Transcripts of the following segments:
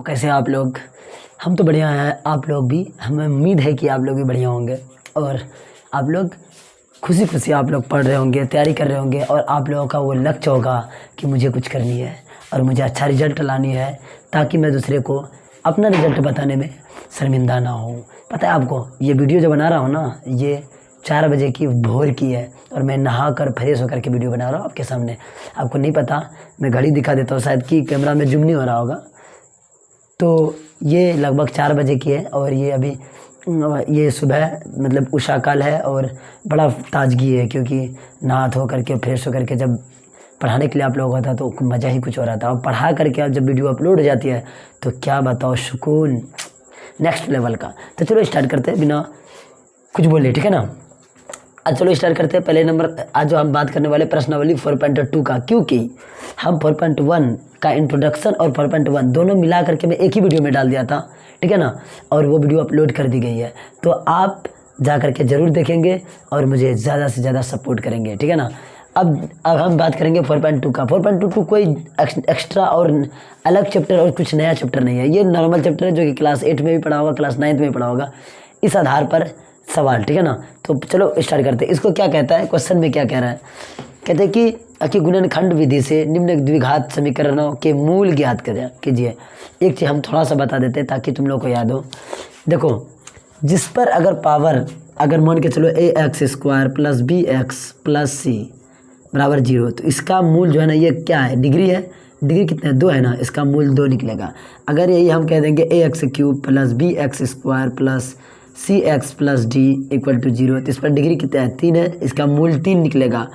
तो कैसे हैं आप लोग। हम तो बढ़िया हैं, आप लोग भी। हमें उम्मीद है कि आप लोग भी बढ़िया होंगे और आप लोग खुशी खुशी आप लोग पढ़ रहे होंगे, तैयारी कर रहे होंगे और आप लोगों का वो लक्ष्य होगा कि मुझे कुछ करनी है और मुझे अच्छा रिजल्ट लानी है ताकि मैं दूसरे को अपना रिजल्ट बताने में शर्मिंदा ना हूँ। पता है आपको, ये वीडियो जो बना रहा हूँ ना, ये 4 बजे की भोर की है और मैं नहा कर फ्रेश होकर के वीडियो बना रहा हूँ आपके सामने। आपको नहीं पता, मैं घड़ी दिखा देता हूँ, शायद कि कैमरा में जूम नहीं हो रहा होगा। तो ये लगभग 4 बजे की है और ये अभी ये सुबह मतलब उषा काल है और बड़ा ताजगी है क्योंकि नहा धो करके फ्रेश होकर के जब पढ़ाने के लिए आप लोग होता तो मज़ा ही कुछ हो रहा था। और पढ़ा करके अब जब वीडियो अपलोड हो जाती है तो क्या बताओ, सुकून नेक्स्ट लेवल का। तो चलो स्टार्ट करते हैं बिना कुछ बोले, ठीक है ना। आज चलो स्टार्ट करते हैं। पहले नंबर, आज जो हम बात करने वाले प्रश्नावली 4.2 का, क्योंकि हम 4.1 का इंट्रोडक्शन और 4.1 दोनों मिला करके मैं एक ही वीडियो में डाल दिया था, ठीक है ना। और वो वीडियो अपलोड कर दी गई है, तो आप जा करके ज़रूर देखेंगे और मुझे ज़्यादा से ज़्यादा सपोर्ट करेंगे, ठीक है ना। अब हम बात करेंगे 4.2 का। 4.2 कोई एक्स्ट्रा और अलग चैप्टर और कुछ नया चैप्टर नहीं है, ये नॉर्मल चैप्टर है जो कि क्लास 8 में भी पढ़ा होगा, क्लास 9 में भी पढ़ा होगा। इस आधार पर सवाल, ठीक है ना। तो चलो स्टार्ट करते हैं। इसको क्या कहता है, क्वेश्चन में क्या कह रहा है, कहते हैं कि गुणनखंड विधि से निम्न द्विघात समीकरणों के मूल ज्ञात कीजिए। एक चीज़ हम थोड़ा सा बता देते हैं ताकि तुम लोग को याद हो। देखो, जिस पर अगर पावर, अगर मान के चलो ax² + bx + c बराबर 0, तो इसका मूल जो है ना, ये क्या है, डिग्री है। डिग्री कितना है, 2 है ना, इसका मूल 2 निकलेगा। अगर यही हम कह देंगे ax³ + bx² + cx + d = 0, तो इस पर डिग्री कितना है, 3 है, इसका मूल 3 निकलेगा।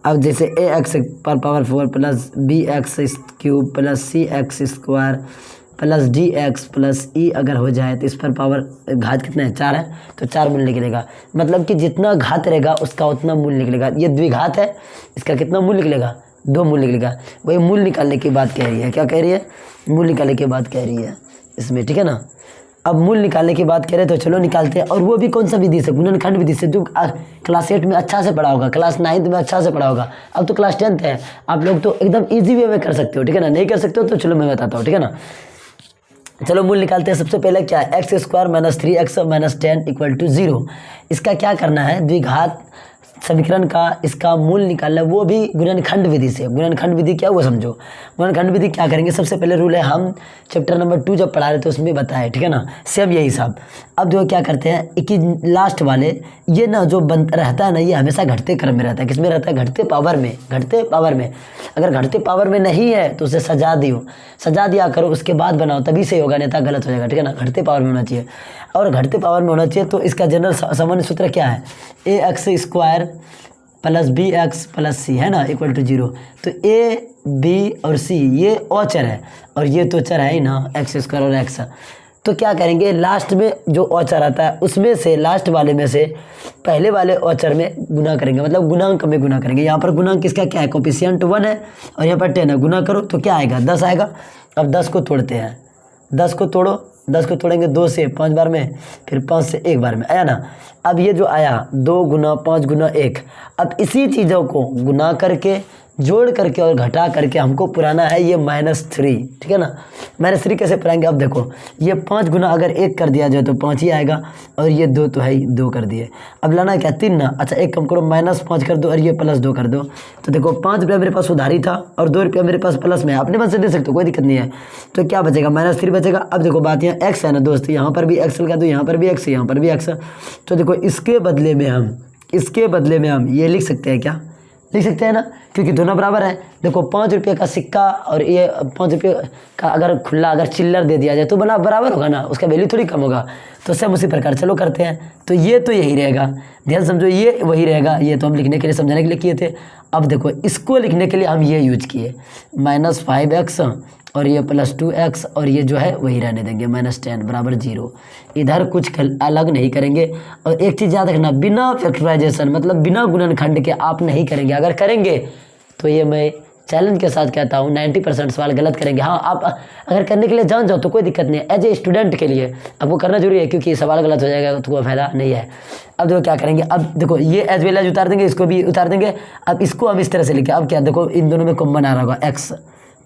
अब जैसे ax पर power 4 + bx³ + cx² + dx + e अगर हो जाए तो इस पर पावर घात कितना है, 4 है, तो 4 मूल निकलेगा। मतलब कि जितना घात रहेगा उसका उतना मूल निकलेगा। ये द्विघात है, इसका कितना मूल निकलेगा, 2 मूल निकलेगा। वही मूल निकालने की बात कह रही है। क्या कह रही है, मूल निकालने की बात कह रही है इसमें, ठीक है ना। अब मूल निकालने की बात करें तो चलो निकालते हैं। और वो भी कौन सा विधि से, गुणनखंड विधि से, जो क्लास 8 में अच्छा से पढ़ा होगा, क्लास 9 में अच्छा से पढ़ा होगा। अब तो क्लास 10th है, आप लोग तो एकदम इजी वे में कर सकते हो, ठीक है ना। नहीं कर सकते हो तो चलो मैं बताता हूँ, ठीक है ना। चलो मूल निकालते हैं। सबसे पहले क्या है, x² - 3x - 10 = 0। इसका क्या करना है, द्विघात समीकरण का इसका मूल निकालना है, वो भी गुणनखंड विधि से। गुणनखंड विधि क्या, वो समझो। गुणनखंड विधि क्या करेंगे, सबसे पहले रूल है, हम चैप्टर नंबर 2 जब पढ़ा रहे थे उसमें बताए, ठीक है ना, सेम यही हिसाब। अब जो क्या करते हैं कि लास्ट वाले ये ना जो बन रहता है ना, ये हमेशा घटते क्रम में रहता है। किसमें रहता है, घटते पावर में। घटते पावर में, अगर घटते पावर में नहीं है तो उसे सजा दिया करो, उसके बाद बनाओ, तभी से होगा, नहीं तो गलत हो जाएगा, ठीक है ना। घटते पावर में होना चाहिए और घटते पावर में होना चाहिए। तो इसका जनरल सामान्य सूत्र क्या है, ax² + bx + c है ना, = 0। तो a, b और c ये औचर है और ये तो चर है ही ना, x² और x। तो क्या करेंगे, लास्ट में जो औचर आता है उसमें से, लास्ट वाले में से पहले वाले औचर में गुना करेंगे, मतलब गुणांक में गुना करेंगे। यहाँ पर गुणांक किसका क्या है, कोफिशिएंट 1 है और यहाँ पर 10 है। गुना करो तो क्या आएगा, 10 आएगा। अब 10 को तोड़ते हैं, 10 को तोड़ो, 10 को तोड़ेंगे 2 से 5 बार में, फिर 5 से 1 बार में, आया ना। अब ये जो आया 2 × 5 × 1, अब इसी चीज़ों को गुना करके, जोड़ करके और घटा करके हमको पुराना है ये -3, ठीक है ना। -3 कैसे पुराएंगे, अब देखो, ये 5 गुना अगर 1 कर दिया जाए तो 5 ही आएगा और ये 2 तो है ही, 2 कर दिए। अब लाना क्या, 3 ना, अच्छा 1 कम करो, -5 कर दो और ये +2 कर दो। तो देखो 5 रुपया मेरे पास उधारी था और 2 रुपया मेरे पास प्लस में है, अपने मन से दे सकते हो, कोई दिक्कत नहीं है। तो क्या बचेगा, -3 बचेगा। अब देखो बात यहाँ x है ना दोस्त, यहाँ पर भी x लगा दो, यहाँ पर भी x, यहाँ पर भी x। तो देखो इसके बदले में हम ये लिख सकते हैं, क्या लिख सकते हैं ना, क्योंकि दोनों बराबर है। देखो 5 रुपये का सिक्का और ये 5 रुपये का अगर खुला अगर चिल्लर दे दिया जाए तो बराबर होगा ना, उसका वैल्यू थोड़ी कम होगा। तो सेम उसी प्रकार चलो करते हैं। तो ये तो यही रहेगा, ध्यान समझो, ये वही रहेगा। ये तो हम लिखने के लिए, समझाने के लिए किए थे। अब देखो इसको लिखने के लिए हम ये यूज किए, -5x और ये +2x और ये जो है वही रहने देंगे, -10 = 0। इधर कुछ अलग नहीं करेंगे। और एक चीज़ याद रखना, बिना फैक्टराइजेशन मतलब बिना गुणनखंड के आप नहीं करेंगे। अगर करेंगे तो ये मैं चैलेंज के साथ कहता हूँ 90% सवाल गलत करेंगे। हाँ, आप अगर करने के लिए जान जाओ तो कोई दिक्कत नहीं है, एज ए स्टूडेंट के लिए आपको करना जरूरी है, क्योंकि सवाल गलत हो जाएगा तो कोई फायदा नहीं है। अब देखो क्या करेंगे, अब देखो ये एज वेल एज उतार देंगे, इसको भी उतार देंगे। अब इसको हम इस तरह से लिखे, अब क्या देखो इन दोनों में कॉमन आ रहा होगा x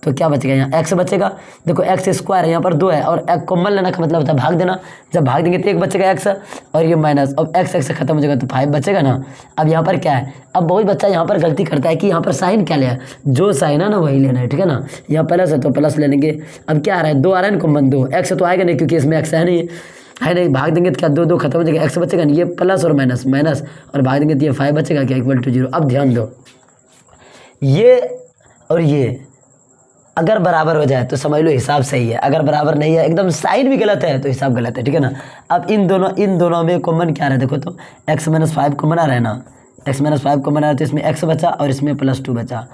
तो क्या बचेगा यहाँ x बचेगा। देखो x स्क्वायर है, यहाँ पर 2 है और x कॉमन लेना का मतलब होता है भाग देना। जब भाग देंगे तो 1 बचेगा x और ये माइनस, अब x से खत्म हो जाएगा तो 5 बचेगा ना। अब यहाँ पर क्या है, अब बहुत बच्चा यहाँ पर गलती करता है कि यहाँ पर साइन क्या लिया, जो साइन है ना वही लेना है, ठीक है ना। यहाँ प्लस है तो प्लस ले लेंगे। अब क्या आ रहा है, 2 आ रहा है ना कॉमन, 2 x तो आएगा नहीं क्योंकि इसमें x है नहीं, भाग देंगे तो क्या 2 2 खत्म हो जाएगा, x बचेगा नहीं, ये प्लस और माइनस माइनस और भाग देंगे तो ये 5 बचेगा क्या इक्वल टू 0। अब ध्यान दो, ये और ये अगर बराबर हो जाए तो समझ लो हिसाब सही है, अगर बराबर नहीं है एकदम साइन भी गलत है तो हिसाब गलत है, ठीक है ना। अब इन दोनों में कॉमन क्या रहा है, देखो तो x - 5 कॉमन आ रहा है ना, x - 5 कॉमन आ रहा है तो इसमें x बचा और इसमें +2 बचा।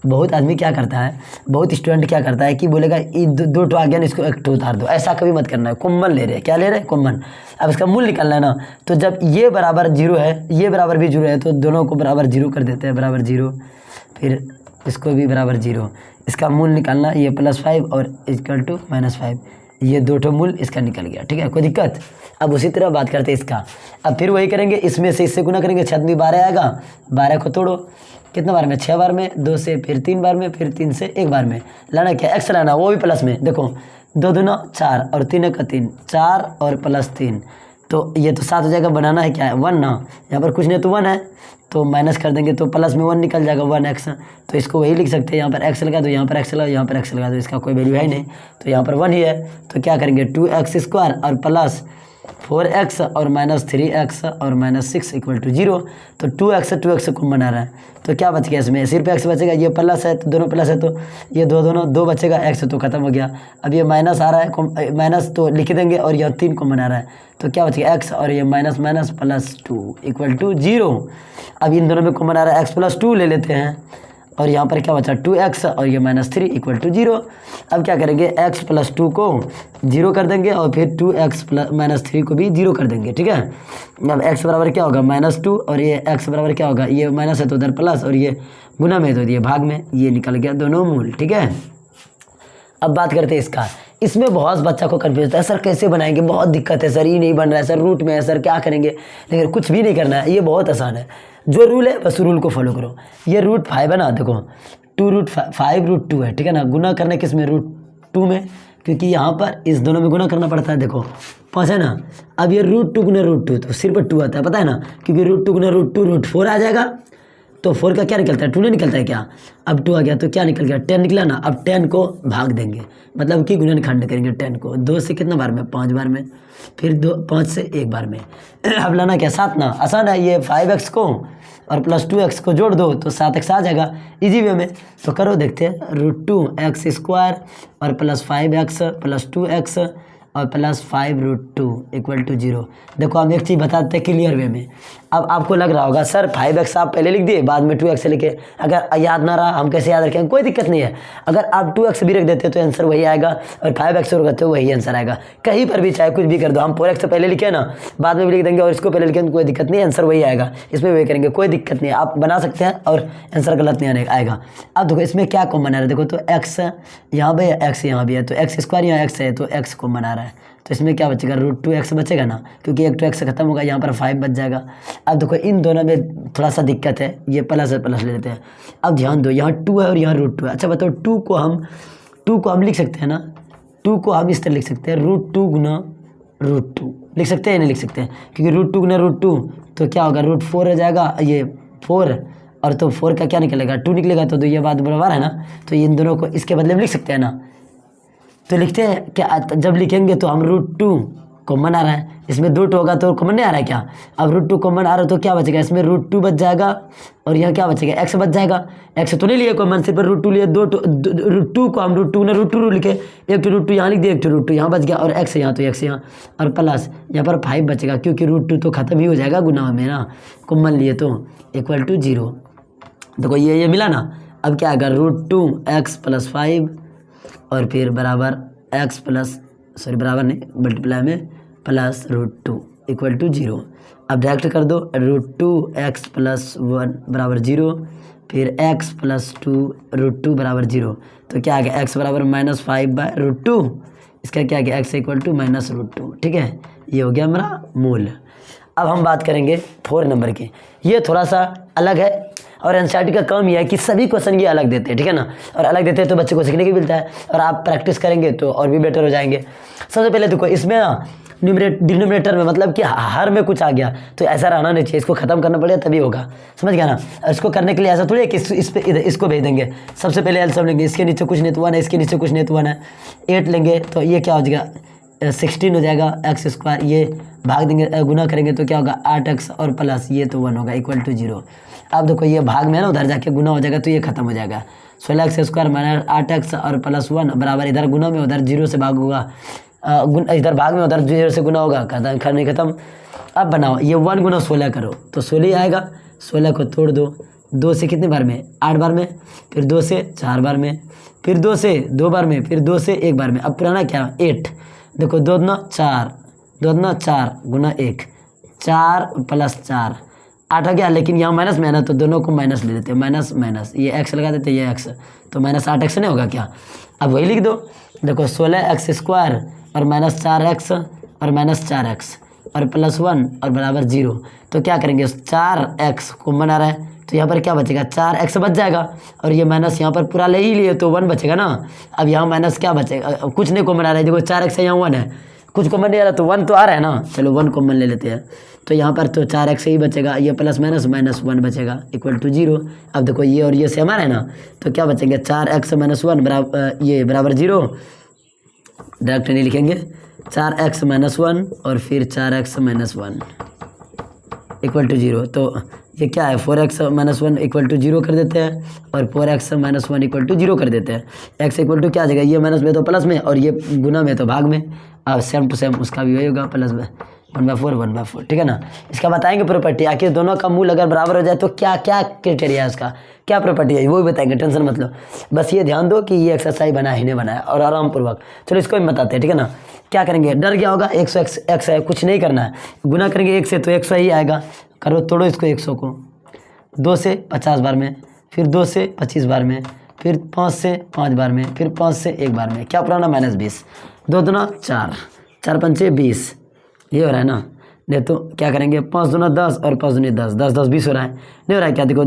बहुत आदमी क्या करता है, बहुत स्टूडेंट क्या करता है कि बोलेगा दो आ गया ना, इसको 1 उतार दो। ऐसा कभी मत करना है, कॉमन ले रहे हैं, क्या ले रहे हैं कॉमन। अब इसका मूल निकालना है ना, तो जब ये बराबर 0 है, ये बराबर भी 0 है तो दोनों को बराबर 0 कर देते हैं, बराबर 0, फिर इसको भी बराबर 0। इसका मूल निकालना, ये +5 और इक्वल टू -5, ये 2 मूल इसका निकल गया, ठीक है, कोई दिक्कत। अब उसी तरह बात करते हैं इसका। अब फिर वही करेंगे, इसमें से इससे गुना करेंगे, 6 में 12 आएगा, 12 को तोड़ो कितना बार में, 6 बार में, 2 से फिर 3 बार में, फिर 3 से 1 बार में। लाना क्या, x लाना, वो भी प्लस में। देखो 2 दूना 4 और 3 का 3, 4 और +3 तो ये तो 7 हो जाएगा। बनाना है क्या है 1 ना, यहाँ पर कुछ नहीं तो 1 है तो माइनस कर देंगे तो प्लस में 1 निकल जाएगा 1x, तो इसको वही लिख सकते हैं। यहाँ पर x लगा दो, यहाँ पर x लगा दो, यहाँ पर x लगा दो, इसका कोई वैल्यू है ही नहीं तो यहाँ पर 1 ही है। तो क्या करेंगे 2x² और प्लस 4x और -3x और -6 इक्वल टू 0। तो 2x को बना रहा है तो क्या बच गया, इसमें सिर्फ x बचेगा, ये प्लस है तो दोनों प्लस है तो ये दो बचेगा, x तो खत्म हो गया। अब ये माइनस आ रहा है, माइनस तो लिख देंगे और यह 3 को बना रहा है तो क्या बचेगा x और ये माइनस +2 इक्वल टू 0। अब इन दोनों में कॉमन आ रहा है, x +2 ले लेते हैं और यहाँ पर क्या बचा 2x और ये -3 इक्वल टू 0। अब क्या करेंगे x +2 को 0 कर देंगे और फिर 2x -3 को भी 0 कर देंगे, ठीक है। अब x बराबर क्या होगा -2 और ये x बराबर क्या होगा, ये माइनस है तो उधर प्लस और ये गुना में तो ये भाग में, ये निकल गया दोनों मूल, ठीक है। अब बात करते हैं इसका। इसमें बहुत बच्चा को कन्फ्यूज होता है, सर कैसे बनाएंगे, बहुत दिक्कत है सर, ये नहीं बन रहा है सर, रूट में है सर, क्या करेंगे। लेकिन कुछ भी नहीं करना है, ये बहुत आसान है। जो रूल है बस रूल को फॉलो करो। ये √5 है ना, देखो 2√5 √2 है, ठीक है ना। गुना करने किस में, √2 में, क्योंकि यहाँ पर इस दोनों में गुना करना पड़ता है। देखो 5 है ना, अब ये √2 गुना √2 तो सिर्फ 2 आता है, पता है ना, क्योंकि √2 गुना √2 √4 आ जाएगा तो 4 का क्या निकलता है, 2 नहीं निकलता है क्या। अब 2 आ गया तो क्या निकल गया 10 निकला ना। अब 10 को भाग देंगे, मतलब कि गुणनखंड करेंगे 10 को 2 से कितना बार में, 5 बार में, फिर 5 से 1 बार में। अब लाना क्या 7 ना, आसान है। ये 5x को और +2x को जोड़ दो तो 7x आ जाएगा इजी वे में। तो करो देखते हैं, √2x² और +5x +2x और +5√2 इक्वल टू 0। देखो हम एक चीज़ बताते हैं क्लियर वे में। अब आपको लग रहा होगा सर 5x आप पहले लिख दिए बाद में 2x लिखे, अगर याद ना रहा हम कैसे याद रखेंगे, कोई दिक्कत नहीं है। अगर आप 2x भी रख देते तो आंसर वही आएगा और 5x रखते हो वही आंसर आएगा, कहीं पर भी चाहे कुछ भी कर दो। हम 4x तो पहले लिखे ना, बाद में भी लिख देंगे और इसको पहले लिखेंगे, कोई दिक्कत नहीं, आंसर वही आएगा, इसमें वही करेंगे, कोई दिक्कत नहीं है। आप बना सकते हैं और आंसर गलत नहीं आएगा। अब देखो इसमें क्या कॉमन आ रहा है, देखो तो x यहाँ पे x यहाँ भी है तो x² यहाँ x है तो x कॉमन आ रहा है तो इसमें क्या बचेगा √2x बचेगा ना, क्योंकि 1 तो x से खत्म होगा, यहाँ पर 5 बच जाएगा। अब देखो इन दोनों में थोड़ा सा दिक्कत है, ये प्लस है, प्लस ले लेते हैं। अब ध्यान दो यहाँ 2 है और यहाँ √2 है। अच्छा बताओ 2 को हम लिख सकते हैं ना, 2 को हम इस तरह लिख सकते हैं, √2 गुना √2 लिख सकते हैं, नहीं लिख सकते हैं, क्योंकि √2 गुना √2 तो क्या होगा √4 हो जाएगा, ये 4 और तो 4 का क्या निकलेगा 2 निकलेगा, तो ये बात बराबर है ना। तो इन दोनों को इसके बदले में लिख सकते हैं ना, तो लिखते हैं क्या, जब लिखेंगे तो हम √2 कॉमन आ रहा है, इसमें 2 होगा तो कॉमन नहीं आ रहा है क्या। अब √2 कॉमन आ रहा है तो क्या बचेगा, इसमें √2 बच जाएगा और यहाँ क्या बचेगा x बच जाएगा। x तो नहीं लिए कॉमन, सिर्फ √2 लिए, 2 को हम √2 ने √2 लिखे, 1 तो √2 यहाँ लिख दिए, 1 तो √2 यहाँ बच गया और x यहाँ तो x यहाँ और प्लस यहाँ पर 5 बचेगा, क्योंकि √2 तो खत्म ही हो जाएगा गुना में ना, कॉमन लिए तो इक्वल टू 0। देखो ये मिला ना। अब क्या आएगा √2x + 5 और फिर बराबर x प्लस बराबर नहीं मल्टीप्लाई में +√2 इक्वल टू 0। अब डायरेक्ट कर दो, √2x + 1 बराबर 0, फिर x + 2 √2 बराबर 0। तो क्या आ गया x बराबर -5/√2, इसका क्या आ गया x इक्वल टू -√2, ठीक है। ये हो गया हमारा मूल। अब हम बात करेंगे 4 नंबर की, ये थोड़ा सा अलग है। और एनसीईआरटी का काम यह है कि सभी क्वेश्चन ये अलग देते हैं, ठीक है ना, और अलग देते हैं तो बच्चे को सीखने की मिलता है, और आप प्रैक्टिस करेंगे तो और भी बेटर हो जाएंगे। सबसे पहले देखो इसमें ना डिनोमिनेटर में मतलब कि हर में कुछ आ गया तो ऐसा रहना नहीं चाहिए, इसको खत्म करना पड़ेगा तभी होगा, समझ गया ना। इसको करने के लिए ऐसा थोड़ी है कि इस पे इधर इसको भेज देंगे। सबसे पहले एलसीएम लेंगे, इसके नीचे कुछ नहीं तो 1 है, इसके नीचे कुछ नहीं तो 1 है, 8 लेंगे तो ये क्या हो जाएगा 16 हो जाएगा एक्स स्क्वायर, ये भाग देंगे गुना करेंगे तो क्या होगा 8x और प्लस ये तो 1 होगा इक्वल टू 0। अब देखो ये भाग में है ना, उधर जाके गुना हो जाएगा तो ये खत्म हो जाएगा। 16x स्क्वायर माइनस 8x और प्लस 1 बराबर इधर गुना में उधर 0 से भाग होगा, इधर भाग में उधर 0 से गुना होगा, खत्म। अब बनाओ ये 1 गुना 16 करो तो 16 ही आएगा। 16 को तोड़ दो, 2 से कितने बार में 8 बार में, फिर 2 से 4 बार में, फिर 2 से 2 बार में, फिर 2 से 1 बार में। अब पुराना क्या 8, देखो 2 दूना 4, 2 दूना 4 गुना 1, 4 प्लस 4 8 आ गया। लेकिन यहाँ माइनस में है ना तो दोनों को माइनस ले लेते हैं, माइनस माइनस ये एक्स लगा देते हैं, ये एक्स तो माइनस 8x नहीं होगा क्या। अब वही लिख दो, देखो 16x स्क्वायर और माइनस 4x और माइनस 4x और प्लस 1 और बराबर 0। तो क्या करेंगे 4x कॉमन आ रहा है तो यहाँ पर क्या बचेगा 4x बच जाएगा, और ये माइनस यहाँ पर पूरा ले ही लिए तो 1 बचेगा ना। अब यहाँ माइनस क्या बचेगा, कुछ नहीं कॉमन आ रहा है, देखो 4x है यहाँ 1 है, कुछ कॉमन नहीं आ रहा तो 1 तो आ रहा है ना, चलो 1 कॉमन ले लेते हैं तो यहाँ पर तो 4x ही बचेगा, ये प्लस माइनस माइनस 1 बचेगा इक्वल टू 0। अब देखो ये और ये सेम आ रहा है ना तो क्या बचेंगे 4x माइनस 1 बराबर ये बराबर 0, डायरेक्ट नहीं लिखेंगे 4x माइनस 1 और फिर 4x माइनस 1 इक्वल टू 0। तो ये क्या है 4x माइनस 1 इक्वल टू 0 कर देते हैं और 4x माइनस 1 इक्वल टू 0 कर देते हैं। x इक्वल टू क्या आ जाएगा, ये माइनस में तो प्लस में और ये गुना में तो भाग में। अब सेम टू सेम उसका भी वही होगा प्लस में 1/4 1/4, ठीक है ना। इसका बताएंगे प्रॉपर्टी, आखिर दोनों का मूल अगर बराबर हो जाए तो क्या क्या क्राइटेरिया है उसका, क्या प्रॉपर्टी है वो भी बताएंगे, टेंशन मत लो। बस ये ध्यान दो कि ये एक्सरसाइज बना ही नहीं बनाया और आराम पूर्वक। चलो इसको भी बताते हैं, ठीक है ना। क्या करेंगे, डर क्या होगा 100 x है, कुछ नहीं करना है, गुना करेंगे 1 से तो 100 ही आएगा। करो तोड़ो इसको 100 को, 2 से 50 बार में, फिर 2 से 25 बार में, फिर 5 से 5 बार में, फिर 5 से 1 बार में। क्या पुराना माइनस 20, 2 दूना 4, 4 पंचे 20, ये हो रहा है ना। नहीं तो क्या करेंगे 5 दूना 10 और 5 दूनी 10, 10 10 20 हो रहा है, नहीं हो रहा है क्या, देखो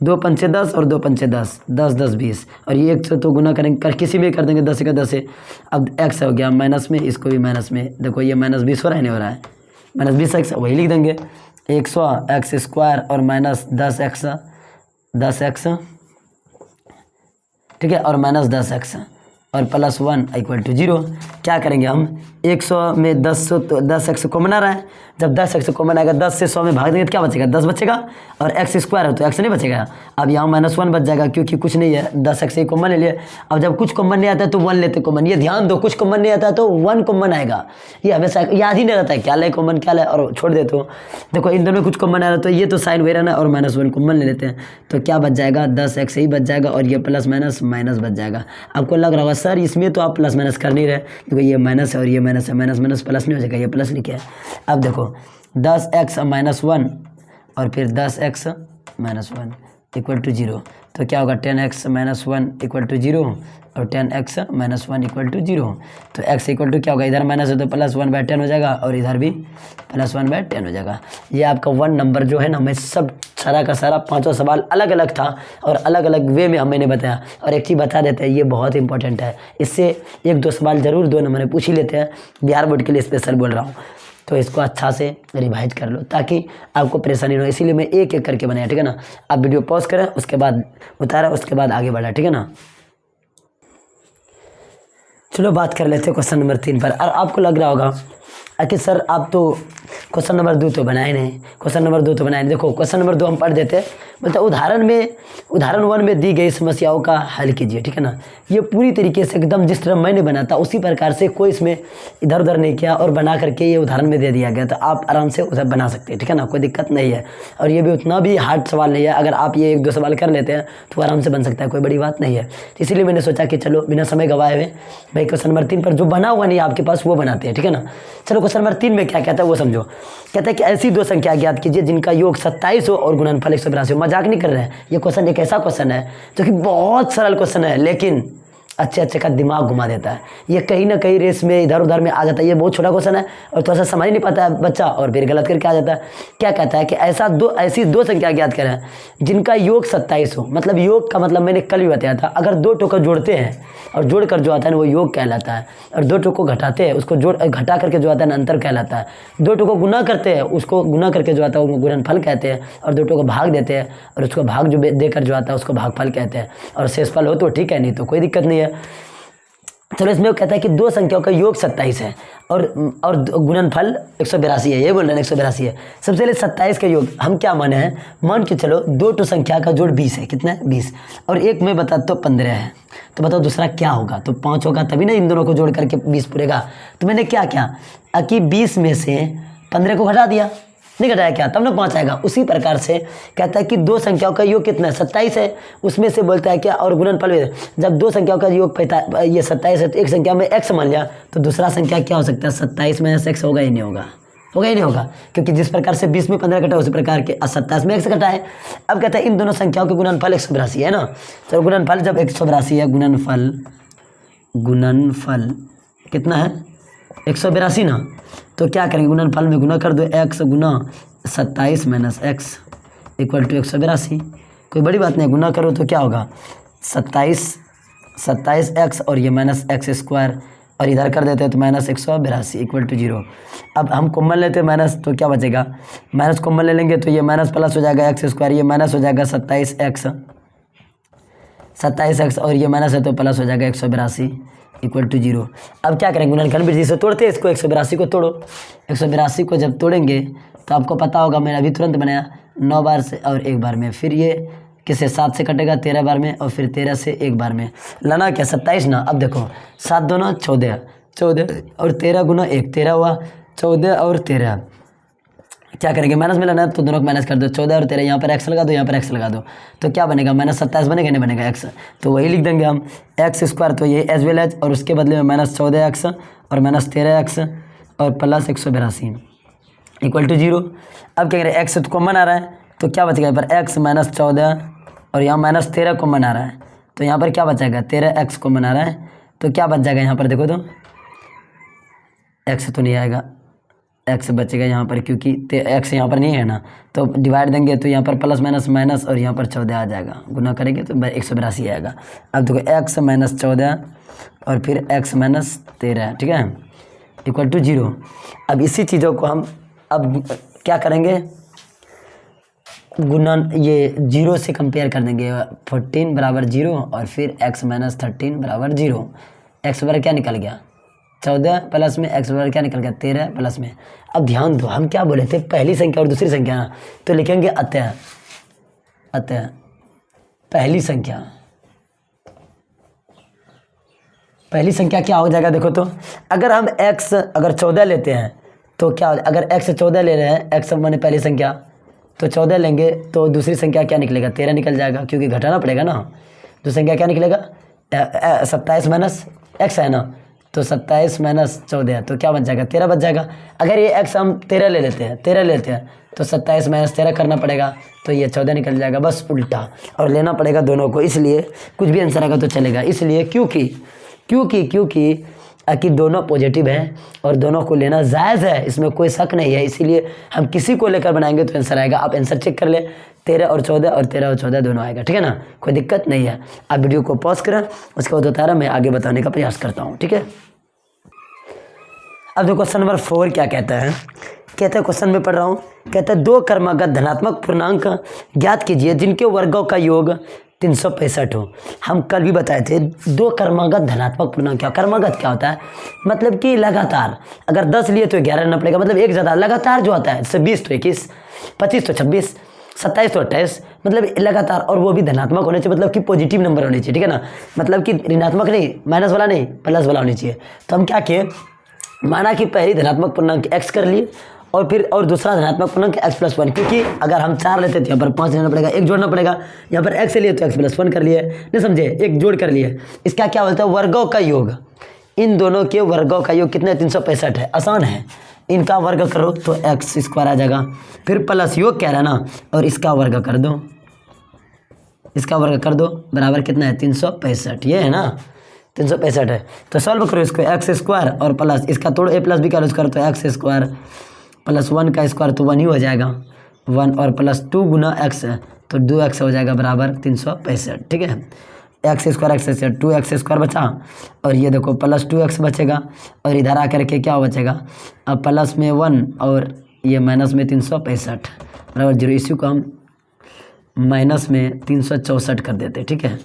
2 पंचे 10 और 2 पंचे 10, 10 10 20 और ये 1 से तो गुना करेंगे किसी में कर देंगे 10 का 10 से। अब x हो गया माइनस में, इसको भी माइनस में, देखो ये माइनस 20 हो रहा है, नहीं हो रहा है माइनस 20x, वही लिख देंगे 100x स्क्वायर और माइनस 10x, ठीक है, और माइनस 10x और प्लस 1 इक्वल टू 0। क्या करेंगे हम 100 में 10x कॉमन आ रहा है, जब 10x कॉमन आएगा 10 से 100 में भाग देंगे तो क्या बचेगा 10 बचेगा, और x स्क्वायर है तो x नहीं बचेगा। अब यहाँ -1 बच जाएगा क्योंकि कुछ नहीं है, 10x ही कॉमन ले लिया। अब जब कुछ कॉमन नहीं आता है तो 1 लेते कॉमन, ये ध्यान दो, कुछ कॉमन नहीं आता है तो 1 कॉमन आएगा, ये हमेशा याद ही नहीं रहता है क्या ले कॉमन क्या ले, और छोड़ देते हो। देखो इन दोनों में कुछ कॉमन आ रहा है तो ये तो साइन वही रहना और -1 कॉमन ले लेते हैं तो क्या बच जाएगा 10x ही बच जाएगा और ये प्लस माइनस माइनस बच जाएगा। आपको लग रहा होगा सर इसमें तो आप प्लस माइनस कर नहीं रहे, देखो ये माइनस है और ये माइनस है, माइनस माइनस प्लस नहीं हो जाएगा, ये प्लस लिखे है। अब देखो 10x माइनस 1 और फिर 10x माइनस 1 इक्वल टू 0, तो क्या होगा 10x माइनस 1 इक्वल टू 0 और 10x माइनस 1 इक्वल टू 0। तो x इक्वल टू क्या होगा, इधर माइनस है तो प्लस 1/10 हो जाएगा और इधर भी प्लस 1/10 हो जाएगा। ये आपका 1 नंबर जो है ना, मैं सब सारा का सारा 5 सवाल अलग अलग था और अलग अलग वे में मैंने बताया। और एक चीज़ बता देते हैं, ये बहुत इंपॉर्टेंट है, इससे 1-2 सवाल ज़रूर 2 नंबर में पूछ ही लेते हैं, बिहार बोर्ड के लिए स्पेशल बोल रहा हूँ। तो इसको अच्छा से रिवाइज कर लो ताकि आपको परेशानी ना हो, इसीलिए मैं एक एक करके बनाया, ठीक है ना। आप वीडियो पॉज करें, उसके बाद उतारा, उसके बाद आगे बढ़ा, ठीक है ना। चलो बात कर लेते हैं क्वेश्चन नंबर 3 पर। और आपको लग रहा होगा कि सर आप तो क्वेश्चन नंबर 2 तो बनाए नहीं, क्वेश्चन नंबर 2 तो बनाए नहीं। देखो क्वेश्चन नंबर 2 हम पढ़ देते हैं, मतलब उदाहरण 1 में दी गई समस्याओं का हल कीजिए, ठीक है ना। ये पूरी तरीके से एकदम जिस तरह मैंने बना था उसी प्रकार से, कोई इसमें इधर उधर नहीं किया और बना करके ये उदाहरण में दे दिया गया, तो आप आराम से उधर बना सकते हैं, ठीक है ना, कोई दिक्कत नहीं है। और ये भी उतना भी हार्ड सवाल नहीं है, अगर आप ये 1-2 सवाल कर लेते हैं तो आराम से बन सकता है, कोई बड़ी बात नहीं है। इसीलिए मैंने सोचा कि चलो बिना समय गवाए हुए भाई क्वेश्चन नंबर 3 पर जो बना हुआ नहीं आपके पास वो बनाते हैं, ठीक है ना। चलो क्वेश्चन नंबर 3 में क्या कहता है वो समझो। कहता है कि ऐसी 2 संख्या ज्ञात कीजिए जिनका योग 27 हो और गुणनफल 182 हो। मजाक नहीं कर रहे हैं, ये क्वेश्चन एक ऐसा क्वेश्चन है जो कि बहुत सरल क्वेश्चन है, लेकिन अच्छे अच्छे का दिमाग घुमा देता है। ये कहीं ना कहीं रेस में इधर उधर में आ जाता है। ये बहुत छोटा क्वेश्चन है और थोड़ा सा समझ नहीं पाता है बच्चा और फिर गलत करके आ जाता है। क्या कहता है कि ऐसी दो संख्या ज्ञात करें जिनका योग 27 हो। मतलब योग का मतलब मैंने कल भी बताया था, अगर दो टो को जोड़ते हैं और जोड़कर जो आता है ना वो योग कहलाता है, और दो टो को घटाते हैं उसको घटा करके जो आता है ना अंतर कहलाता है। दो टो को गुना करते हैं उसको गुना करके जो आता है उसको गुणनफल कहते हैं, और दो टो को भाग देते हैं और उसको भाग जो देकर जो आता है उसको भागफल कहते हैं। और शेषफल हो तो ठीक है, नहीं तो कोई दिक्कत नहीं है। चलो इसमें वो कहता है कि दो संख्याओं का योग 27 है और गुणनफल 182 है। ये बोल रहे हैं 182 है। सबसे पहले 27 का योग हम क्या माने हैं, मान के चलो दो टो संख्या का जोड़ 20 है। कितना है 20, और एक में बता तो 15 है। तो बताओ दूसरा क्या होगा, तो 5 होगा तभी ना इन दोनों को जोड़ करके 20 पूरेगा। तो मैंने क्या किया कि 20 में से 15 को घटा दिया, नहीं घटाया क्या, तब ना 5 आएगा। उसी प्रकार से कहता है कि दो संख्याओं का योग कितना है 27 है, उसमें से बोलता है क्या, और गुणनफल में जब दो संख्याओं का योग ये 27 है तो एक संख्या में x मान लिया तो दूसरा संख्या क्या हो सकता है 27 में x होगा ही नहीं होगा, होगा ही नहीं होगा, क्योंकि जिस प्रकार से 20 में 15 घटा उसी प्रकार के 27 में x घटा है। अब कहता है इन दोनों संख्याओं के गुणनफल 182 है ना। तो गुणनफल जब 182 है, गुणनफल कितना है 182 ना, तो क्या करेंगे गुणनफल में गुना कर दो, x गुना 27 माइनस x इक्वल टू 182। कोई बड़ी बात नहीं, गुना करो तो क्या होगा 27x और ये माइनस एक्स स्क्वायर, और इधर कर देते हैं तो माइनस 182 इक्वल टू 0। अब हम कॉमन लेते हैं माइनस, तो क्या बचेगा, माइनस कॉमन ले लेंगे तो ये माइनस प्लस हो जाएगा एक्स स्क्वायर, ये माइनस हो जाएगा 27x और ये माइनस है तो प्लस हो जाएगा 182 इक्वल टू 0। अब क्या करेंगे गुणनखंड विधि से तोड़ते हैं इसको, 182 को तोड़ो। 182 को जब तोड़ेंगे तो आपको पता होगा, मैंने अभी तुरंत बनाया 9 बार से और 1 बार में, फिर ये किसे 7 से कटेगा 13 बार में, और फिर 13 से 1 बार में लाना क्या 27 ना। अब देखो 7 दूना 14 और 13 गुना 1 13 हुआ, 14 और 13 क्या करेंगे माइनस में लाना है तो दोनों को माइनस कर दो, 14 और 13 यहाँ पर x लगा दो, यहाँ पर x लगा दो, तो क्या बनेगा माइनस 27 बनेगा नहीं बनेगा x, तो वही लिख देंगे हम एक्स स्क्वायर, तो ये एज वेल एज, और उसके बदले में माइनस 14x और माइनस 13x और प्लस 182 इक्वल टू 0। अब क्या करें x तो कॉमन आ रहा है तो क्या बचेगा यहाँ पर x माइनस 14 और यहाँ माइनस 13 कॉमन आ रहा है, तो यहाँ पर क्या बचेगा 13x कॉमन आ रहा है, तो क्या बच जाएगा यहाँ पर देखो तो x तो नहीं आएगा, x बचेगा यहाँ पर क्योंकि x यहाँ पर नहीं है ना, तो डिवाइड देंगे तो यहाँ पर प्लस माइनस माइनस और यहाँ पर 14 आ जाएगा, गुना करेंगे तो 182 आएगा। अब देखो x माइनस 14 और फिर x माइनस 13 ठीक है इक्वल टू 0। अब इसी चीज़ों को हम अब क्या करेंगे गुणन ये 0 से कंपेयर कर देंगे, 14 बराबर 0 और फिर x माइनस 13 बराबर 0। x बराबर क्या निकल गया 14 प्लस में x बराबर क्या निकल गया 13 प्लस में। अब ध्यान दो हम क्या बोले थे, पहली संख्या और दूसरी संख्या ना, तो लिखेंगे अतः पहली संख्या क्या हो जाएगा देखो तो, अगर हम x अगर 14 लेते हैं तो क्या, अगर x 14 ले रहे हैं, x माने पहली संख्या, तो 14 लेंगे तो दूसरी संख्या क्या निकलेगा 13 निकल जाएगा, क्योंकि घटाना पड़ेगा ना। दूसरी संख्या क्या निकलेगा 27 माइनस x है ना, तो 27 माइनस 14 तो क्या बच जाएगा 13 बच जाएगा। अगर ये x हम 13 ले लेते हैं तो 27 माइनस 13 करना पड़ेगा, तो ये 14 निकल जाएगा, बस उल्टा, और लेना पड़ेगा दोनों को, इसलिए कुछ भी आंसर आएगा तो चलेगा, इसलिए क्योंकि कि दोनों पॉजिटिव हैं और दोनों को लेना जायज़ है, इसमें कोई शक नहीं है, इसीलिए हम किसी को लेकर बनाएंगे तो आंसर आएगा। आप आंसर चेक कर ले, 13 और 14 और 13 और 14 दोनों आएगा, ठीक है ना, कोई दिक्कत नहीं है। आप वीडियो को पॉज करें, उसके बाद बता रहा मैं आगे बताने का प्रयास करता हूँ, ठीक है। अब देखो क्वेश्चन नंबर 4 क्या कहता है, कहते हैं क्वेश्चन में पढ़ रहा हूँ, कहता है 2 क्रमागत धनात्मक पूर्णांक ज्ञात कीजिए जिनके वर्गों का योग 365 हो। हम कल भी बताए थे 2 क्रमागत धनात्मक पूर्णांक क्या, क्रमागत क्या होता है, मतलब कि लगातार, अगर 10 लिए तो 11 लेना पड़ेगा, मतलब एक ज़्यादा लगातार जो आता है, जैसे 20 तो 21, 25 तो 26, 27 तो 28, मतलब लगातार, और वो भी धनात्मक होने चाहिए, मतलब कि पॉजिटिव नंबर होने चाहिए, ठीक है ना, मतलब कि ऋणात्मक नहीं, माइनस वाला नहीं, प्लस वाला होनी चाहिए। तो हम क्या किए, माना कि पहली धनात्मक पूर्णांक x कर लिए और दूसरा धनात्मक पूर्णांक x+1, क्योंकि अगर हम 4 लेते तो यहाँ पर 5 लेना पड़ेगा, एक जोड़ना पड़ेगा, यहाँ पर x लिए तो x+1 कर लिए, नहीं समझे, एक जोड़ कर लिए। इसका क्या बोलते हैं वर्गों का योग, इन दोनों के वर्गों का योग कितना 365 है, आसान है, इनका वर्ग करो तो x स्क्वायर आ जाएगा, फिर प्लस योग कह रहा है ना, और इसका वर्ग कर दो, बराबर कितना है 365, ये है ना, 365 है। तो सॉल्व करो इसको, एक्स स्क्वायर और प्लस इसका तोड़ो, ए प्लस बी का स्क्वायर, तो एक्स स्क्वायर प्लस 1 का स्क्वायर तो 1 ही हो जाएगा, 1 और प्लस 2 गुना एक्स है तो 2x हो जाएगा बराबर 365। ठीक है, एक्स स्क्वायर 2x स्क्वायर बचा, और ये देखो प्लस 2x बचेगा, और इधर आकर के क्या बचेगा, अब प्लस में 1 और ये माइनस में 365 बराबर 0। इसी को हम माइनस में 364 कर देते। ठीक है,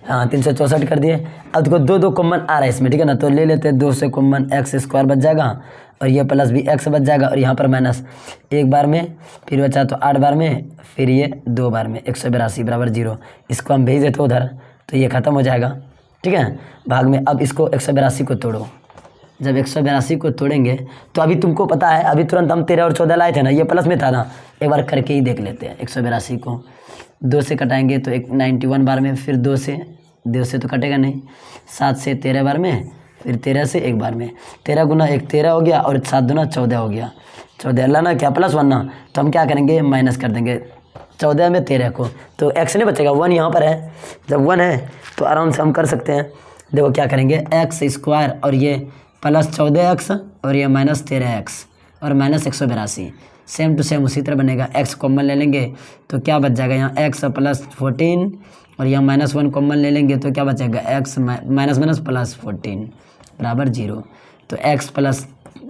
हाँ 364 कर दिए। अब देखो दो कॉमन आ रहा है इसमें, ठीक है ना, तो ले लेते हैं 2 से कॉमन, एक्स स्क्वायर बच जाएगा और ये प्लस भी एक्स बच जाएगा, और यहाँ पर माइनस एक बार में, फिर बचा तो 8 बार में, फिर ये 2 बार में, 182 बराबर 0। इसको हम भेज देते उधर तो ये ख़त्म हो जाएगा। ठीक है, भाग में। अब इसको 182 को तोड़ो, जब 182 को तोड़ेंगे तो अभी तुमको पता है, अभी तुरंत हम 13 और 14 लाए थे ना, ये प्लस में था ना, एक बार करके ही देख लेते हैं। 182 को 2 से कटाएंगे तो 91 बार में, फिर 2 से तो कटेगा नहीं, 7 से 13 बार में, फिर 13 से 1 बार में, 13 गुना 1 13 हो गया, और 7 दुना 14 हो गया। 14 लाना क्या प्लस 1 ना, तो हम क्या करेंगे माइनस कर देंगे 14 में 13 को, तो एक्स नहीं बचेगा, 1 यहाँ पर है, जब 1 है तो आराम से हम कर सकते हैं। देखो क्या करेंगे, एक्स स्क्वायर और ये प्लस 14x और ये माइनस 13x और माइनस 182, सेम टू सेम उसी तरह बनेगा। x कॉमन ले लेंगे तो क्या बच जाएगा, यहाँ x प्लस 14 और यहाँ माइनस 1 कॉमन ले लेंगे तो क्या बचेगा, x माइनस माइनस प्लस 14 बराबर 0। तो x प्लस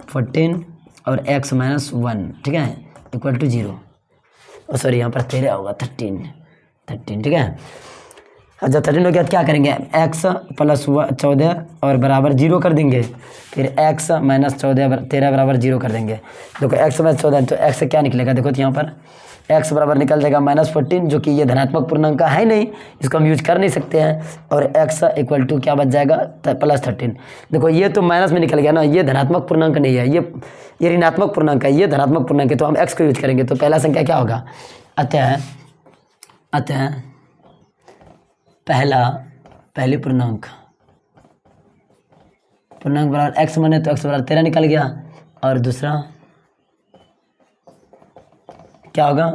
14 और x माइनस 1, ठीक है, इक्वल टू 0। सॉरी यहाँ पर 13 होगा, 13, ठीक है। जब 13 हो गया क्या करेंगे, x प्लस 14 और बराबर 0 कर देंगे, फिर x माइनस 13 बराबर 0 कर देंगे। देखो x माइनस 14 तो x से क्या निकलेगा, देखो तो यहाँ पर x बराबर निकल जाएगा माइनस 14, जो कि ये धनात्मक पूर्णांक का है नहीं, इसको हम यूज कर नहीं सकते हैं, और x इक्वल टू क्या बच जाएगा प्लस 13। देखो ये तो माइनस में निकल गया ना, ये धनात्मक पूर्णांक नहीं है, ये ऋणात्मक पूर्णांक है, ये धनात्मक पूर्णांक है, तो हम x को यूज करेंगे। तो पहला संख्या क्या होगा, अतः पहली पूर्णांक बराबर x माने तो x बराबर 13 निकल गया, और दूसरा क्या होगा,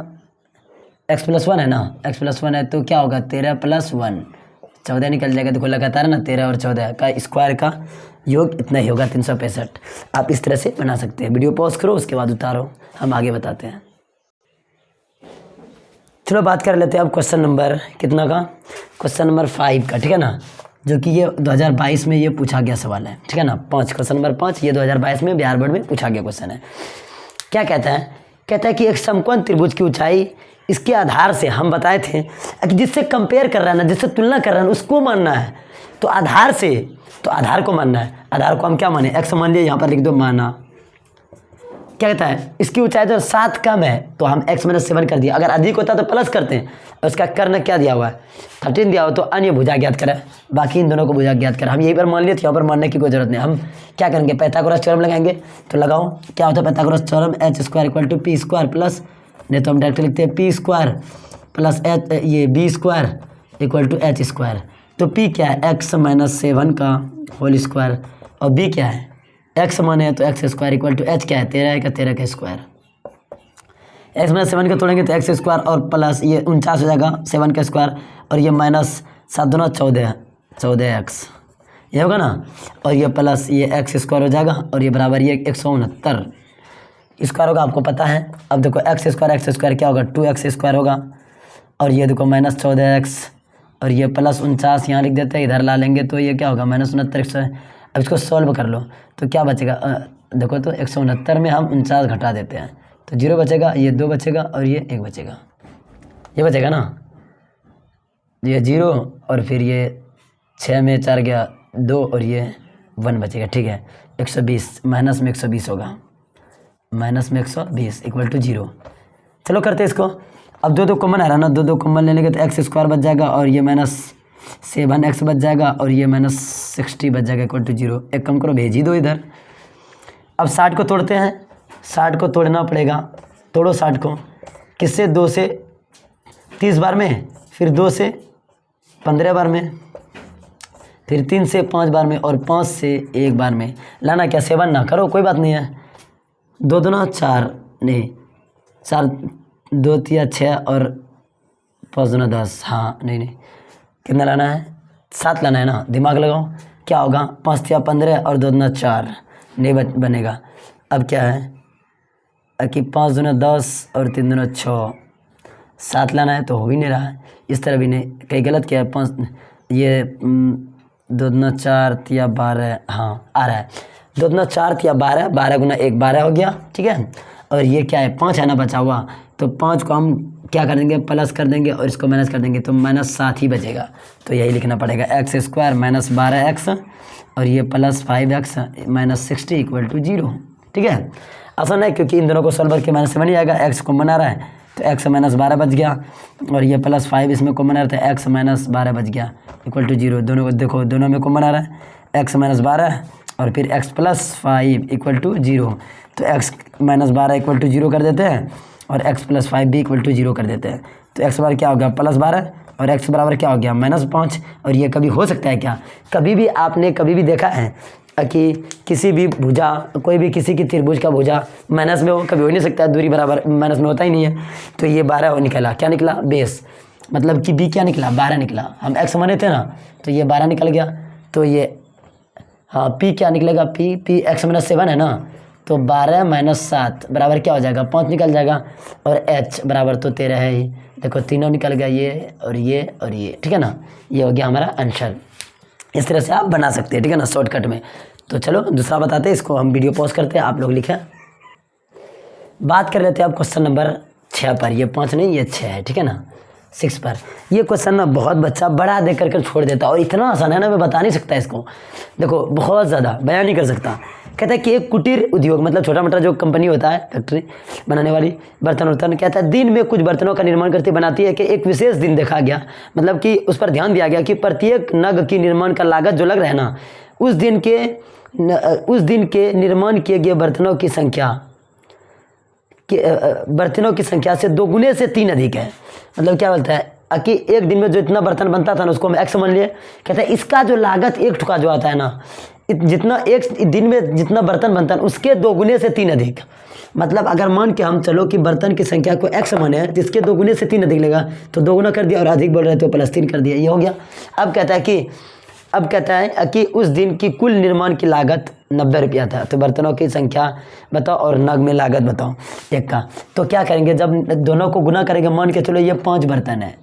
x प्लस 1 है ना, x प्लस 1 है तो क्या होगा 13 प्लस 1 14 निकल जाएगा। देखो लगातार ना 13 और 14 का स्क्वायर का योग इतना ही होगा 365। आप इस तरह से बना सकते हैं। वीडियो पॉज करो, उसके बाद उतारो, हम आगे बताते हैं। चलो बात कर लेते हैं अब क्वेश्चन नंबर कितना का, क्वेश्चन नंबर 5 का, ठीक है ना, जो कि ये 2022 में ये पूछा गया सवाल है, ठीक है ना, 5 क्वेश्चन नंबर 5 ये 2022 में बिहार बोर्ड में पूछा गया क्वेश्चन है। क्या कहता है कि एक समकोण त्रिभुज की ऊंचाई इसके आधार से हम बताए थे कि जिससे कंपेयर कर रहा है ना, जिससे तुलना कर रहा है उसको मानना है, तो आधार से, तो आधार को मानना है। आधार को हम क्या माने, x मान लिया, यहाँ पर लिख दो माना। क्या कहता है, इसकी ऊंचाई तो 7 कम है तो हम x माइनस 7 कर दिया, अगर अधिक होता तो प्लस करते हैं। और उसका कर्ण क्या दिया हुआ है 13 दिया हुआ, तो अन्य भुजा ज्ञात करें, बाकी इन दोनों को भुजा ज्ञात करें। हम यहीं पर मान लिए थे, यहाँ पर मानने की कोई जरूरत नहीं। हम क्या करेंगे, पाइथागोरस थ्योरम लगाएंगे, तो लगाओ क्या होता है Pythagoras theorem, h square equal to P square plus, नहीं तो हम डायरेक्ट लिखते हैं पी स्क्वायर प्लस एच, ये B square equal to H square. तो पी क्या है, x माइनस 7 का होल स्क्वायर, और बी क्या है x माने तो x square equal to h क्या है 13 का 13 का स्क्वायर। x माइनस 7 का तोड़ेंगे तो x स्क्वायर और प्लस ये 49 हो जाएगा 7 का स्क्वायर, और ये माइनस 7 दूना 14x ये होगा ना, और ये प्लस ये x स्क्वायर हो जाएगा, और ये बराबर ये 169 स्क्वायर होगा, आपको पता है। अब देखो x स्क्वायर क्या होगा 2x स्क्वायर होगा, और ये देखो माइनस 14x और ये प्लस 49 यहाँ लिख देते हैं, इधर ला लेंगे तो ये क्या होगा माइनस 69। अब इसको सॉल्व कर लो तो क्या बचेगा, देखो तो 169 में हम 49 घटा देते हैं तो 0 बचेगा, ये 2 बचेगा और ये 1 बचेगा, ये बचेगा ना, ये 0 और फिर ये 6 में 4 गया 2 और ये 1 बचेगा, ठीक है। 120 माइनस में 120 होगा, माइनस में 120 इक्वल टू 0। चलो करते हैं इसको। अब 2 कॉमन आ रहा ना, 2 कॉमन ले लेंगे तो x स्क्वायर बच जाएगा, और ये माइनस 7x बच जाएगा, और ये माइनस 60 बच जाएगा इक्वल टू 0। एक कम करो, भेज ही दो इधर। अब 60 को तोड़ते हैं, 60 को तोड़ना पड़ेगा, तोड़ो 60 को, किससे 2 से 30 बार में, फिर 2 से 15 बार में, फिर 3 से 5 बार में, और 5 से 1 बार में। लाना क्या 7 ना करो, कोई बात नहीं है, 2 दूना 4 नहीं 4 2 3 6 और 5 दूना 10, हाँ नहीं कितना लाना है 7 लाना है ना, दिमाग लगाओ। क्या होगा, 5 तिया 15 और 2 दूना 4, नहीं बनेगा। अब क्या है कि 5 दूना 10 और 3 दूना 6, 7 लाना है तो हो ही नहीं रहा है, इस तरह भी नहीं, कहीं गलत किया है। 5 ये 2 दूना 4 तिया 12, हाँ आ रहा है 2 दूना 4 तिया 12, 12 गुना 1 12 हो गया, ठीक है। और ये क्या है, 5 है ना बचा हुआ, तो 5 को हम क्या कर देंगे, प्लस कर देंगे और इसको माइनस कर देंगे तो -7 ही बचेगा। तो यही लिखना पड़ेगा x² - 12x और ये +5x - 60 = 0, ठीक है। आसान है क्योंकि इन दोनों को सॉल्व करके -7 ही आएगा, x कॉमन आ रहा है तो x - 12 बच गया और ये +5 इसमें कॉमन आ रहा है तो x - 12 बच गया = 0। दोनों को देखो, दोनों में कॉमन आ रहा है x - 12 और फिर x + 5 = 0, तो x - 12 = 0 कर देते हैं और x + 5 भी = 0 कर देते हैं। तो x बार क्या हो गया +12 और x बराबर क्या हो गया -5। और ये कभी हो सकता है क्या, कभी भी आपने कभी भी देखा है कि किसी भी भुजा, कोई भी किसी की त्रिभुज का भुजा माइनस में हो, कभी हो नहीं सकता है, दूरी बराबर माइनस में होता ही नहीं है। तो ये 12 निकला, क्या निकला बेस, मतलब कि b क्या निकला 12 निकला, हम x माने थे ना तो ये 12 निकल गया। तो ये हाँ p क्या निकलेगा, p x - 7 है ना, तो 12 - 7 बराबर क्या हो जाएगा 5 निकल जाएगा और h बराबर तो 13 है ही, देखो तीनों निकल गया, ये और ये और ये, ठीक है ना। ये हो गया हमारा आंसर। इस तरह से आप बना सकते हैं, ठीक है ना, शॉर्टकट में। तो चलो दूसरा बताते हैं, इसको हम वीडियो पॉज करते हैं, आप लोग लिखें। बात कर लेते हैं आप क्वेश्चन नंबर 6 पर, ये 5 नहीं ये 6 है, ठीक है ना, 6 पर। ये क्वेश्चन ना बहुत बच्चा बड़ा देख करके छोड़ देता है और इतना आसान है ना, मैं बता नहीं सकता इसको, देखो बहुत ज़्यादा बयान नहीं कर सकता। कहता है कि एक कुटीर उद्योग, मतलब छोटा मोटा जो कंपनी होता है, फैक्ट्री बनाने वाली बर्तन वर्तन, कहता है दिन में कुछ बर्तनों का निर्माण करती बनाती है कि एक विशेष दिन देखा गया, मतलब कि उस पर ध्यान दिया गया कि प्रत्येक नग की निर्माण का लागत जो लग रहा है ना, उस दिन के निर्माण किए गए बर्तनों की संख्या से 2 गुने से 3 अधिक है। मतलब क्या बोलता है कि एक दिन में जो इतना बर्तन बनता था ना, उसको हम x मान लिए। कहता है इसका जो लागत एक ठुका जो आता है ना, जितना एक दिन में जितना बर्तन बनता है उसके 2 गुने से 3 अधिक। मतलब अगर मान के हम चलो कि बर्तन की संख्या को x माने हैं, जिसके 2 गुने से 3 अधिक लेगा, तो 2 गुना कर दिया और अधिक बोल रहे तो +3 कर दिया, ये हो गया। अब कहता है कि उस दिन की कुल निर्माण की लागत 90 रुपया था। तो बर्तनों की संख्या बताओ और नग में लागत बताओ एक का। तो क्या करेंगे, जब दोनों को गुना करेंगे, मान के चलो ये 5 बर्तन है,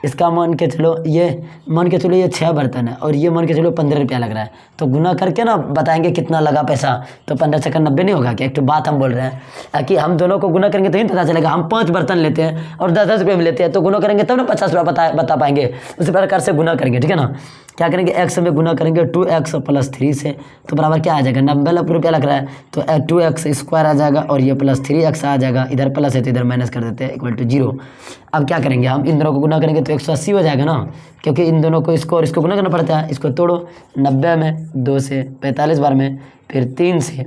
इसका मान के चलो ये 6 बर्तन है और ये मान के चलो 15 रुपया लग रहा है। तो गुना करके ना बताएंगे कितना लगा पैसा, तो 15 से 90 नहीं होगा क्या। एक तो बात हम बोल रहे हैं कि हम दोनों को गुना करेंगे तो ही पता चलेगा। हम 5 बर्तन लेते हैं और 10-10 रुपये में लेते हैं, तो गुना करेंगे तब ना 50 रुपया बता पाएंगे। उसी प्रकार से गुना करेंगे, ठीक है ना। क्या करेंगे, x में गुना करेंगे 2x + 3 से, तो बराबर क्या आ जाएगा 90 रुपया लग रहा है, तो 2x² आ जाएगा और ये +3x आ जाएगा, इधर प्लस है तो इधर माइनस कर देते हैं = 0। अब क्या करेंगे, हम इन दोनों को गुना करेंगे तो 180 हो जाएगा ना, क्योंकि इन दोनों को इसको और इसको गुना करना पड़ता है। इसको तोड़ो, 90 में 2 से 45 बार में, फिर 3 से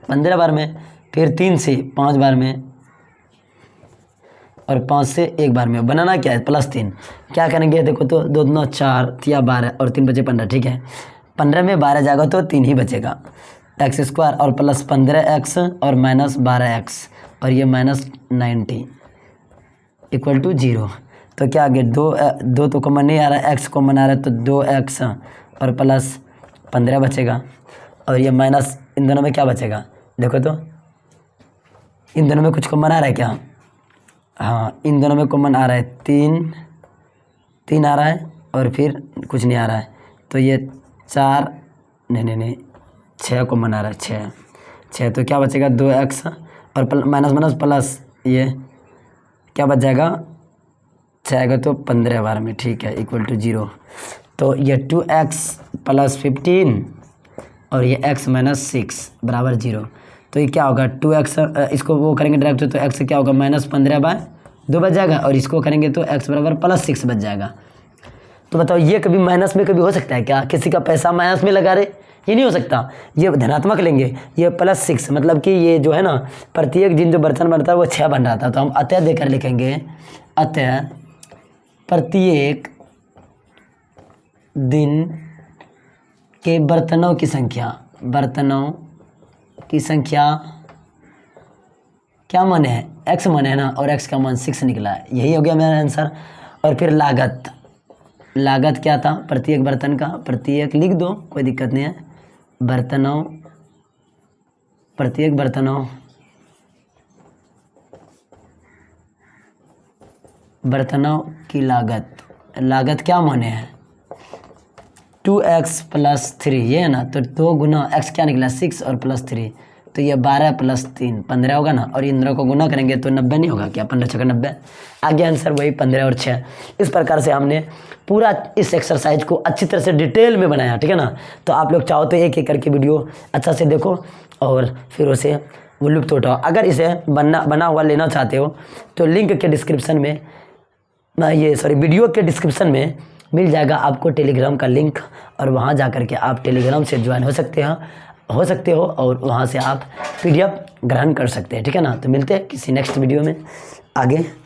15 बार में, फिर 3 से 5 बार में और 5 से 1 बार में। बनाना क्या है +3। क्या करेंगे, देखो तो 2 दूना 4 तिया 12 और 3 बचे 15, ठीक है। 15 में 12 जाएगा तो 3 ही बचेगा, x² और +15x और -12x और ये -90 = 0। तो क्या आगे 2 तो कॉमन नहीं आ रहा है, x कॉमन आ रहा है, तो 2x और +15 बचेगा और ये माइनस इन दोनों में क्या बचेगा, देखो तो इन दोनों में कुछ कॉमन आ रहा है क्या, हाँ इन दोनों में कॉमन आ रहा है, 3 आ रहा है और फिर कुछ नहीं आ रहा है, तो ये 4 नहीं 6 कॉमन आ रहा है, 6 तो क्या बचेगा 2x और माइनस प्लस ये क्या बच जाएगा 6 आएगा तो 15 बार में, ठीक है, = 0। तो ये 2x + 15 और ये x - 6 बराबर 0। तो ये क्या होगा 2x, इसको वो करेंगे डायरेक्ट तो x क्या होगा -15/2 बच जाएगा और इसको करेंगे तो x बराबर +6 बच जाएगा। तो बताओ ये कभी माइनस में कभी हो सकता है क्या, किसी का पैसा माइनस में लगा रहे, ये नहीं हो सकता। ये धनात्मक लेंगे, ये +6 मतलब कि ये जो है ना प्रत्येक दिन जो बर्तन बनता है वो 6 बन रहा था, तो हम अतः देकर लिखेंगे, अतः प्रत्येक दिन के बर्तनों की संख्या क्या मान है, x मान है ना, और x का मान 6 निकला है, यही हो गया मेरा आंसर। और फिर लागत लागत क्या था प्रत्येक बर्तन का, प्रत्येक लिख दो कोई दिक्कत नहीं है, बर्तनों, प्रत्येक बर्तनों की लागत क्या माने हैं 2x + 3, ये है ना, तो 2 गुना x क्या निकला 6 और +3, तो ये 12 + 3 15 होगा ना, और इंद्रों को गुना करेंगे तो 90 नहीं होगा क्या, 15 × 6 = 90, आगे आंसर वही 15 और 6। इस प्रकार से हमने पूरा इस एक्सरसाइज को अच्छी तरह से डिटेल में बनाया, ठीक है ना। तो आप लोग चाहो तो एक एक करके वीडियो अच्छा से देखो और फिर उसे वो लुत्फ़ उठाओ। अगर इसे बना हुआ लेना चाहते हो तो लिंक के डिस्क्रिप्शन में, वीडियो के डिस्क्रिप्शन में मिल जाएगा आपको टेलीग्राम का लिंक, और वहाँ जा कर के आप टेलीग्राम से ज्वाइन हो सकते हो और वहाँ से आप PDF ग्रहण कर सकते हैं, ठीक है ना। तो मिलते हैं किसी नेक्स्ट वीडियो में आगे।